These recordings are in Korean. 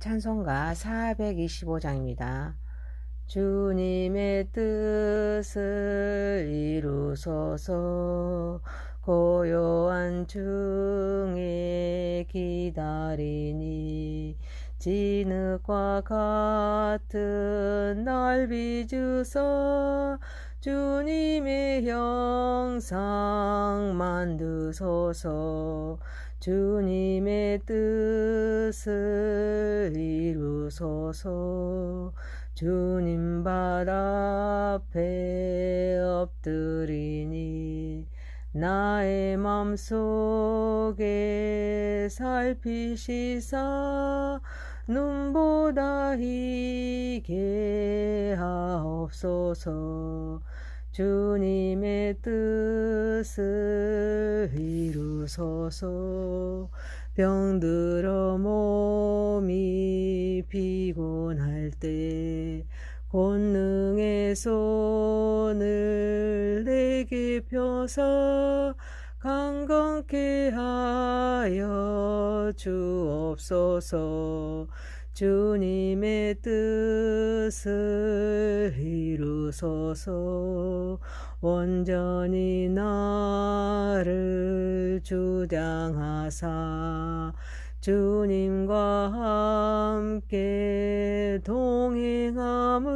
찬송가 425장입니다. 주님의 뜻을 이루소서. 고요한 중에 기다리니 진흙과 같은 날 빚으사 주님의 형상 만드소서. 주님의 뜻을 이루소서. 주님 발 앞에 엎드리니 나의 맘속에 살피시사 눈보다 희게 하옵소서. 주님의 뜻을 이루소서. 병들어 몸이 피곤할 때 권능의 손을 내게 펴서 강건케 하여 주옵소서. 주님의 뜻을 이루소서. 온전히 나를 주장하사 주님과 함께 동행함을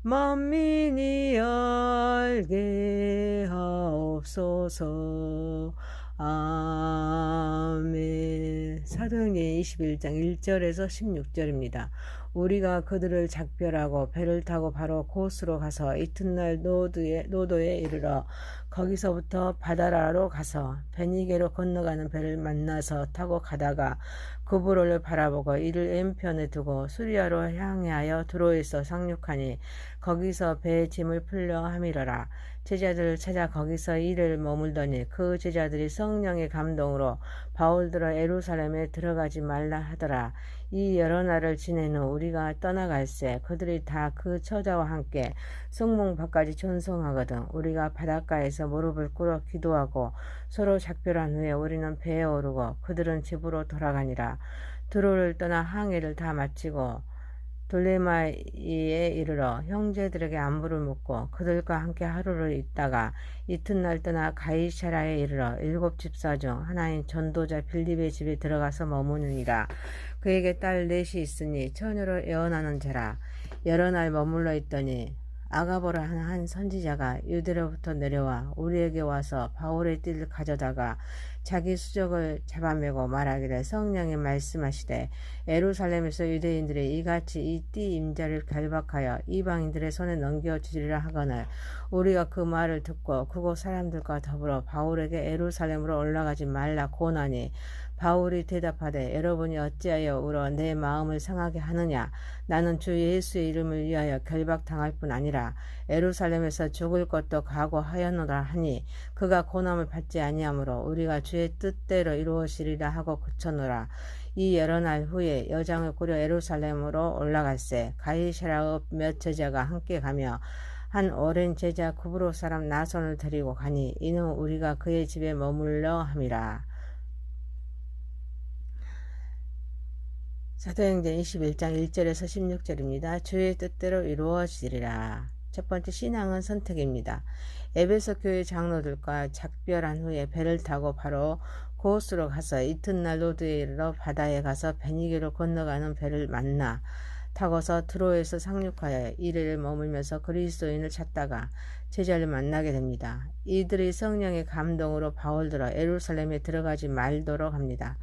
만민이 알게 하옵소서. 아멘. 사도행전 21장 1절에서 16절입니다. 우리가 그들을 작별하고 배를 타고 바로 고스로 가서 이튿날 노도에 이르러 거기서부터 바다라로 가서 베니게로 건너가는 배를 만나서 타고 가다가 그브로를 바라보고 이를 왼편에 두고 수리아로 향하여 두로에서 상륙하니 거기서 배의 짐을 풀려 함이러라. 제자들을 찾아 거기서 이를 머물더니 그 제자들이 성령의 감동으로 바울들아 예루살렘에 들어가지 말라 하더라. 이 여러 날을 지낸 후 우리가 떠나갈새 그들이 다 그 처자와 함께 성문 밖까지 전송하거든 우리가 바닷가에서 무릎을 꿇어 기도하고 서로 작별한 후에 우리는 배에 오르고 그들은 집으로 돌아가니라. 두로를 떠나 항해를 다 마치고 돌레마이에 이르러 형제들에게 안부를 묻고 그들과 함께 하루를 있다가 이튿날 떠나 가이사라에 이르러 7 집사 중 하나인 전도자 빌립의 집에 들어가서 머무느니라. 그에게 딸 넷이 있으니 처녀로 예언하는 자라. 여러 날 머물러 있더니 아가보라 하는 한 선지자가 유대로부터 내려와 우리에게 와서 바울의 띠를 가져다가 자기 수적을 잡아매고 말하기를 성령이 말씀하시되 예루살렘에서 유대인들이 이같이 이 띠 임자를 결박하여 이방인들의 손에 넘겨주리라 하거늘 우리가 그 말을 듣고 그곳 사람들과 더불어 바울에게 예루살렘으로 올라가지 말라 고나니 바울이 대답하되 여러분이 어찌하여 울어 내 마음을 상하게 하느냐. 나는 주 예수의 이름을 위하여 결박당할 뿐 아니라 예루살렘에서 죽을 것도 각오하였노라 하니 그가 고난을 받지 아니하므로 우리가 주의 뜻대로 이루어지리라 하고 그쳤노라. 이 여러 날 후에 여장을 꾸려 예루살렘으로 올라갈새 가이사라의 몇 제자가 함께 가며 한 오랜 제자 구브로 사람 나손을 데리고 가니 이는 우리가 그의 집에 머물러 함이라. 사도행전 21장 1절에서 16절입니다. 주의 뜻대로 이루어지리라. 첫 번째 신앙은 선택입니다. 에베소 교회 장로들과 작별한 후에 배를 타고 바로 고스로 가서 이튿날 노드에 이르러 바다에 가서 베니게로 건너가는 배를 만나 타고서 드로에서 상륙하여 이를 머물면서 그리스도인을 찾다가 제자를 만나게 됩니다. 이들이 성령의 감동으로 바울들어 예루살렘에 들어가지 말도록 합니다.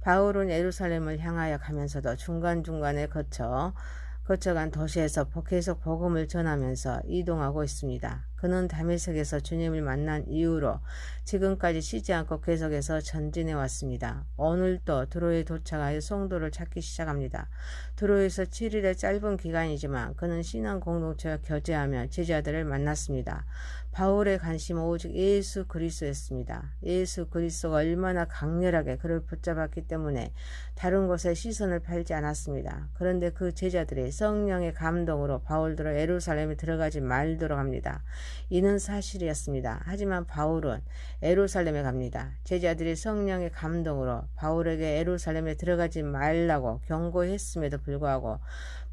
바울은 예루살렘을 향하여 가면서도 중간중간에 거쳐간 도시에서 계속 복음을 전하면서 이동하고 있습니다. 그는 다메섹에서 주님을 만난 이후로 지금까지 쉬지 않고 계속해서 전진해 왔습니다. 오늘도 드로에 도착하여 성도를 찾기 시작합니다. 드로에서 7일의 짧은 기간이지만 그는 신앙 공동체와 교제하며 제자들을 만났습니다. 바울의 관심은 오직 예수 그리스도였습니다. 예수 그리스도가 얼마나 강렬하게 그를 붙잡았기 때문에 다른 곳에 시선을 팔지 않았습니다. 그런데 그 제자들이 성령의 감동으로 바울들을 예루살렘에 들어가지 말도록 합니다. 이는 사실이었습니다. 하지만 바울은 예루살렘에 갑니다. 제자들이 성령의 감동으로 바울에게 예루살렘에 들어가지 말라고 경고했음에도 불구하고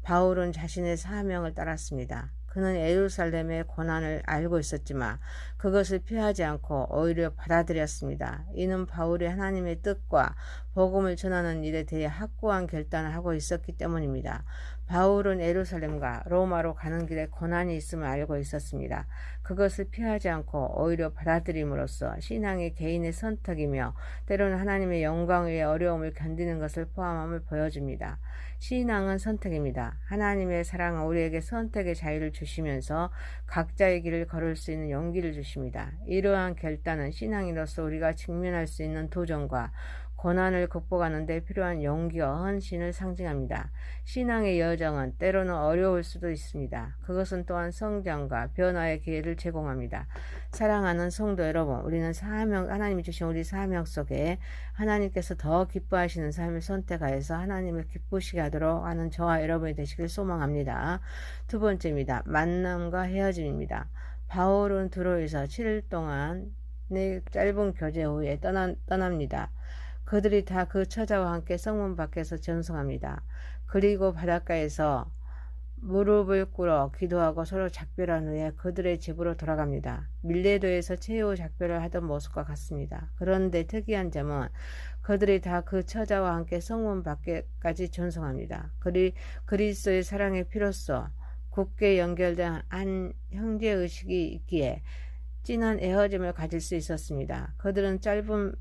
바울은 자신의 사명을 따랐습니다. 그는 예루살렘의 고난을 알고 있었지만 그것을 피하지 않고 오히려 받아들였습니다. 이는 바울이 하나님의 뜻과 복음을 전하는 일에 대해 확고한 결단을 하고 있었기 때문입니다. 바울은 예루살렘과 로마로 가는 길에 고난이 있음을 알고 있었습니다. 그것을 피하지 않고 오히려 받아들임으로써 신앙이 개인의 선택이며 때로는 하나님의 영광 위에 어려움을 견디는 것을 포함함을 보여줍니다. 신앙은 선택입니다. 하나님의 사랑은 우리에게 선택의 자유를 주시면서 각자의 길을 걸을 수 있는 용기를 주십니다. 이러한 결단은 신앙인으로서 우리가 직면할 수 있는 도전과 고난을 극복하는 데 필요한 용기와 헌신을 상징합니다. 신앙의 여정은 때로는 어려울 수도 있습니다. 그것은 또한 성장과 변화의 기회를 제공합니다. 사랑하는 성도 여러분, 우리는 하나님이 주신 우리 사명 속에 하나님께서 더 기뻐하시는 삶을 선택하여서 하나님을 기쁘시게 하도록 하는 저와 여러분이 되시길 소망합니다. 두 번째입니다. 만남과 헤어짐입니다. 바울은 두로에서 7일 동안의 짧은 교제 후에 떠납니다. 그들이 다 그 처자와 함께 성문 밖에서 전송합니다. 그리고 바닷가에서 무릎을 꿇어 기도하고 서로 작별한 후에 그들의 집으로 돌아갑니다. 밀레도에서 최후 작별을 하던 모습과 같습니다. 그런데 특이한 점은 그들이 다 그 처자와 함께 성문 밖에까지 전송합니다. 그리스도의 사랑의 피로써 굳게 연결된 한 형제의식이 있기에 진한 헤어짐을 가질 수 있었습니다. 그들은 짧은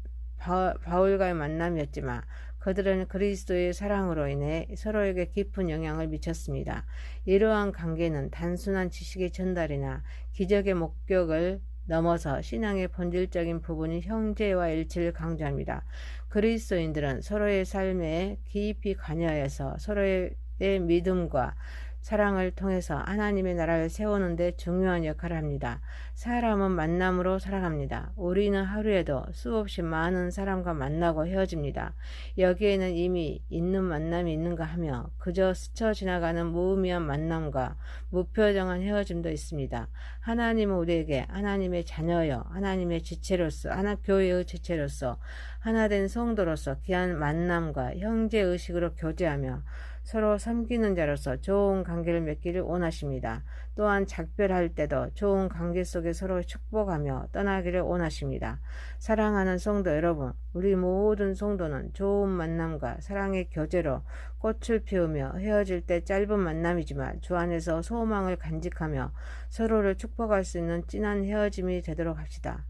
바울과의 만남이었지만 그들은 그리스도의 사랑으로 인해 서로에게 깊은 영향을 미쳤습니다. 이러한 관계는 단순한 지식의 전달이나 기적의 목적을 넘어서 신앙의 본질적인 부분인 형제와 일치를 강조합니다. 그리스도인들은 서로의 삶에 깊이 관여하여서 서로의 믿음과 사랑을 통해서 하나님의 나라를 세우는 데 중요한 역할을 합니다. 사람은 만남으로 살아갑니다. 우리는 하루에도 수없이 많은 사람과 만나고 헤어집니다. 여기에는 이미 있는 만남이 있는가 하며 그저 스쳐 지나가는 무의미한 만남과 무표정한 헤어짐도 있습니다. 하나님은 우리에게 하나님의 자녀여 하나님의 지체로서 교회의 지체로서 하나된 성도로서 귀한 만남과 형제의식으로 교제하며 서로 섬기는 자로서 좋은 관계를 맺기를 원하십니다. 또한 작별할 때도 좋은 관계 속에 서로 축복하며 떠나기를 원하십니다. 사랑하는 성도 여러분, 우리 모든 성도는 좋은 만남과 사랑의 교제로 꽃을 피우며 헤어질 때 짧은 만남이지만 주 안에서 소망을 간직하며 서로를 축복할 수 있는 진한 헤어짐이 되도록 합시다.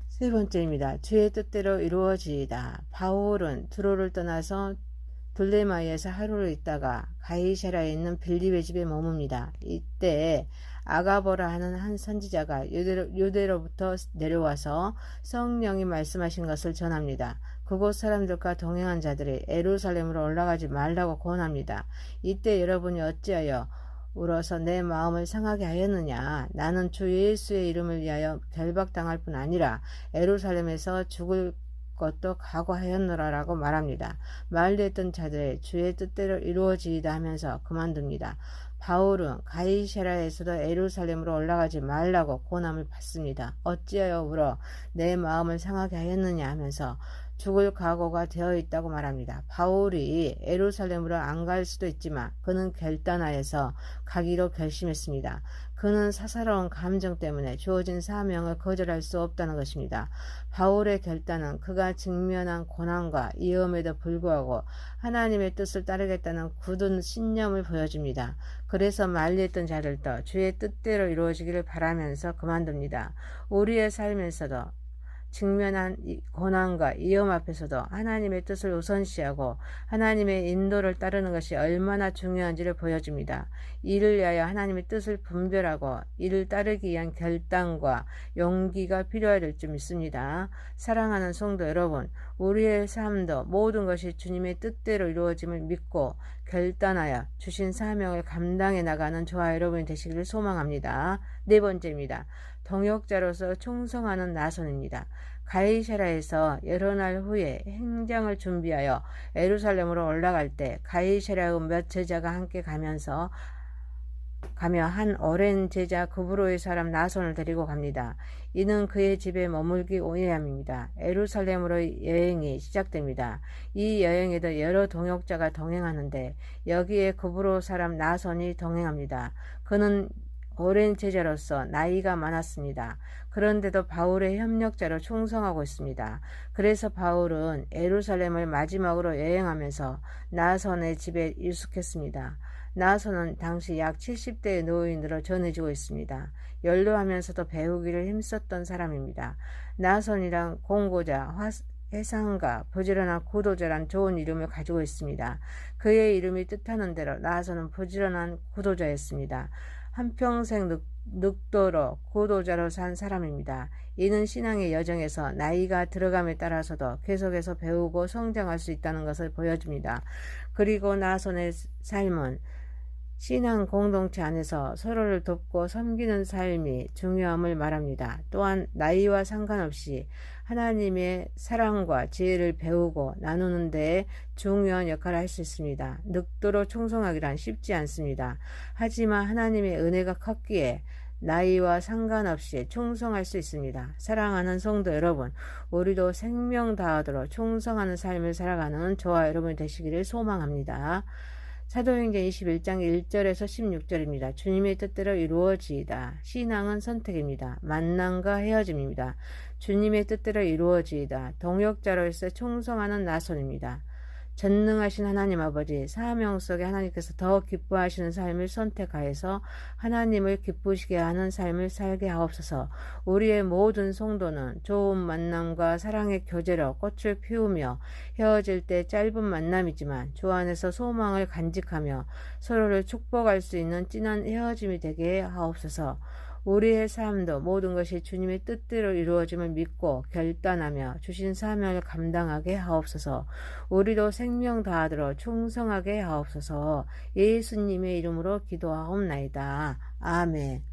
세 번째입니다. 주의 뜻대로 이루어지이다. 바울은 두로를 떠나서 돌레마이에서 하루를 있다가 가이사라에 있는 빌립의 집에 머뭅니다. 이때 아가보라 하는 한 선지자가 유대로부터 내려와서 성령이 말씀하신 것을 전합니다. 그곳 사람들과 동행한 자들이 예루살렘으로 올라가지 말라고 권합니다. 이때 여러분이 어찌하여 울어서 내 마음을 상하게 하였느냐? 나는 주 예수의 이름을 위하여 결박당할 뿐 아니라 예루살렘에서 죽을 것도 각오하였노라라고 말합니다. 말렸던 자들의 주의 뜻대로 이루어지이다 하면서 그만둡니다. 바울은 가이사라에서도 예루살렘으로 올라가지 말라고 고난을 받습니다. 어찌하여 울어 내 마음을 상하게 하였느냐 하면서 죽을 각오가 되어 있다고 말합니다. 바울이 예루살렘으로 안 갈 수도 있지만 그는 결단하여서 가기로 결심했습니다. 그는 사사로운 감정 때문에 주어진 사명을 거절할 수 없다는 것입니다. 바울의 결단은 그가 직면한 고난과 위험에도 불구하고 하나님의 뜻을 따르겠다는 굳은 신념을 보여줍니다. 그래서 말렸던 자들도 주의 뜻대로 이루어지기를 바라면서 그만둡니다. 우리의 삶에서도 직면한 고난과 위험 앞에서도 하나님의 뜻을 우선시하고 하나님의 인도를 따르는 것이 얼마나 중요한지를 보여줍니다. 이를 위하여 하나님의 뜻을 분별하고 이를 따르기 위한 결단과 용기가 필요할 줄 믿습니다. 사랑하는 성도 여러분, 우리의 삶도 모든 것이 주님의 뜻대로 이루어짐을 믿고 결단하여 주신 사명을 감당해 나가는 저와 여러분이 되시기를 소망합니다. 네 번째입니다. 동역자로서 충성하는 나손입니다. 가이사라에서 여러 날 후에 행장을 준비하여 예루살렘으로 올라갈 때 가이사라의 몇 제자가 함께 가면서 가며 한 오랜 제자 그브로의 사람 나손을 데리고 갑니다. 이는 그의 집에 머물기 위함입니다. 예루살렘으로의 여행이 시작됩니다. 이 여행에도 여러 동역자가 동행하는데 여기에 그브로 사람 나손이 동행합니다. 그는 오랜 제자로서 나이가 많았습니다. 그런데도 바울의 협력자로 충성하고 있습니다. 그래서 바울은 예루살렘을 마지막으로 여행하면서 나손의 집에 유숙했습니다. 나손은 당시 약 70대의 노인으로 전해지고 있습니다. 연로하면서도 배우기를 힘썼던 사람입니다. 나손이란 공고자, 해상가, 부지런한 구도자란 좋은 이름을 가지고 있습니다. 그의 이름이 뜻하는 대로 나손은 부지런한 구도자였습니다. 한평생 늑도로 구도자로 산 사람입니다. 이는 신앙의 여정에서 나이가 들어감에 따라서도 계속해서 배우고 성장할 수 있다는 것을 보여줍니다. 그리고 나손의 삶은 신앙 공동체 안에서 서로를 돕고 섬기는 삶이 중요함을 말합니다. 또한 나이와 상관없이 하나님의 사랑과 지혜를 배우고 나누는 데 중요한 역할을 할 수 있습니다. 늑도로 충성하기란 쉽지 않습니다. 하지만 하나님의 은혜가 컸기에 나이와 상관없이 충성할 수 있습니다. 사랑하는 성도 여러분, 우리도 생명 다하도록 충성하는 삶을 살아가는 저와 여러분이 되시기를 소망합니다. 사도행전 21장 1절에서 16절입니다. 주님의 뜻대로 이루어지이다. 신앙은 선택입니다. 만남과 헤어짐입니다. 주님의 뜻대로 이루어지이다. 동역자로서 충성하는 나손입니다. 전능하신 하나님 아버지, 사명 속에 하나님께서 더 기뻐하시는 삶을 선택하여서 하나님을 기쁘시게 하는 삶을 살게 하옵소서. 우리의 모든 성도는 좋은 만남과 사랑의 교제로 꽃을 피우며 헤어질 때 짧은 만남이지만 주 안에서 소망을 간직하며 서로를 축복할 수 있는 진한 헤어짐이 되게 하옵소서. 우리의 삶도 모든 것이 주님의 뜻대로 이루어짐을 믿고 결단하며 주신 사명을 감당하게 하옵소서. 우리도 생명 다하도록 충성하게 하옵소서. 예수님의 이름으로 기도하옵나이다. 아멘.